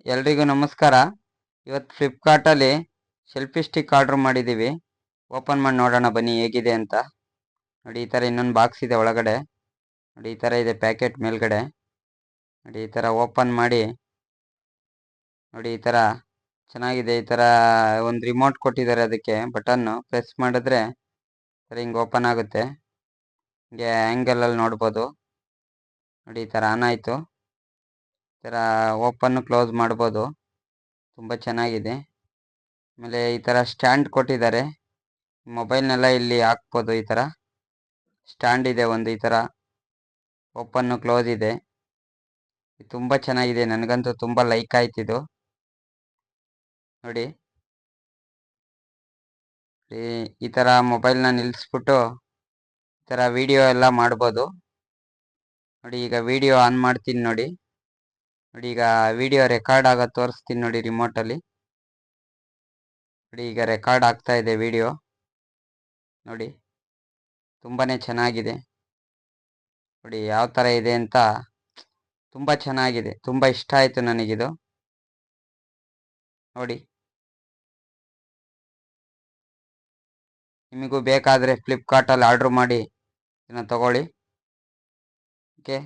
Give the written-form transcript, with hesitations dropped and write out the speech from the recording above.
ಎಲ್ರಿಗೂ ನಮಸ್ಕಾರ. ಇವತ್ತು ಫ್ಲಿಪ್ಕಾರ್ಟಲ್ಲಿ ಸೆಲ್ಫಿ ಸ್ಟಿಕ್ ಆರ್ಡ್ರ್ ಮಾಡಿದ್ದೀವಿ. ಓಪನ್ ಮಾಡಿ ನೋಡೋಣ ಬನ್ನಿ ಹೇಗಿದೆ ಅಂತ. ನೋಡಿ, ಈ ಥರ ಇನ್ನೊಂದು ಬಾಕ್ಸ್ ಇದೆ ಒಳಗಡೆ. ನೋಡಿ, ಈ ಥರ ಇದೆ ಪ್ಯಾಕೆಟ್ ಮೇಲ್ಗಡೆ. ನೋಡಿ, ಈ ಥರ ಓಪನ್ ಮಾಡಿ ನೋಡಿ, ಈ ಥರ ಚೆನ್ನಾಗಿದೆ. ಈ ಥರ ಒಂದು ರಿಮೋಟ್ ಕೊಟ್ಟಿದ್ದಾರೆ, ಅದಕ್ಕೆ ಬಟನ್ನು ಪ್ರೆಸ್ ಮಾಡಿದ್ರೆ ಸರಿ ಹಿಂಗೆ ಓಪನ್ ಆಗುತ್ತೆ. ಹಿಂಗೆ ಆ್ಯಂಗಲಲ್ಲಿ ನೋಡ್ಬೋದು. ನೋಡಿ, ಈ ಥರ ಆನ್ ಆಯಿತು. ಈ ಥರ ಓಪನ್ನು ಕ್ಲೋಸ್ ಮಾಡ್ಬೋದು. ತುಂಬ ಚೆನ್ನಾಗಿದೆ. ಆಮೇಲೆ ಈ ಥರ ಸ್ಟ್ಯಾಂಡ್ ಕೊಟ್ಟಿದ್ದಾರೆ. ಮೊಬೈಲ್ನೆಲ್ಲ ಇಲ್ಲಿ ಹಾಕ್ಬೋದು. ಈ ಥರ ಸ್ಟ್ಯಾಂಡ್ ಇದೆ ಒಂದು, ಈ ಥರ ಓಪನ್ನು ಕ್ಲೋಸ್ ಇದೆ. ತುಂಬ ಚೆನ್ನಾಗಿದೆ, ನನಗಂತೂ ತುಂಬ ಲೈಕ್ ಆಯ್ತಿದು. ನೋಡಿ, ಈ ಥರ ಮೊಬೈಲ್ನ ನಿಲ್ಲಿಸ್ಬಿಟ್ಟು ಈ ಥರ ವಿಡಿಯೋ ಎಲ್ಲ ಮಾಡ್ಬೋದು. ನೋಡಿ, ಈಗ ವಿಡಿಯೋ ಆನ್ ಮಾಡ್ತೀನಿ. ನೋಡಿ, ಈಗ ವಿಡಿಯೋ ರೆಕಾರ್ಡ್ ಆಗೋದು ತೋರಿಸ್ತೀನಿ ನೋಡಿ ರಿಮೋಟಲ್ಲಿ. ನೋಡಿ, ಈಗ ರೆಕಾರ್ಡ್ ಆಗ್ತಾ ಇದೆ ವಿಡಿಯೋ. ನೋಡಿ, ತುಂಬಾ ಚೆನ್ನಾಗಿದೆ. ನೋಡಿ ಯಾವ ಥರ ಇದೆ ಅಂತ. ತುಂಬ ಚೆನ್ನಾಗಿದೆ, ತುಂಬ ಇಷ್ಟ ಆಯಿತು ನನಗಿದು. ನೋಡಿ, ನಿಮಗೂ ಬೇಕಾದರೆ ಫ್ಲಿಪ್ಕಾರ್ಟಲ್ಲಿ ಆರ್ಡ್ರ್ ಮಾಡಿ ಇದನ್ನು ತಗೊಳ್ಳಿ. ಓಕೆ.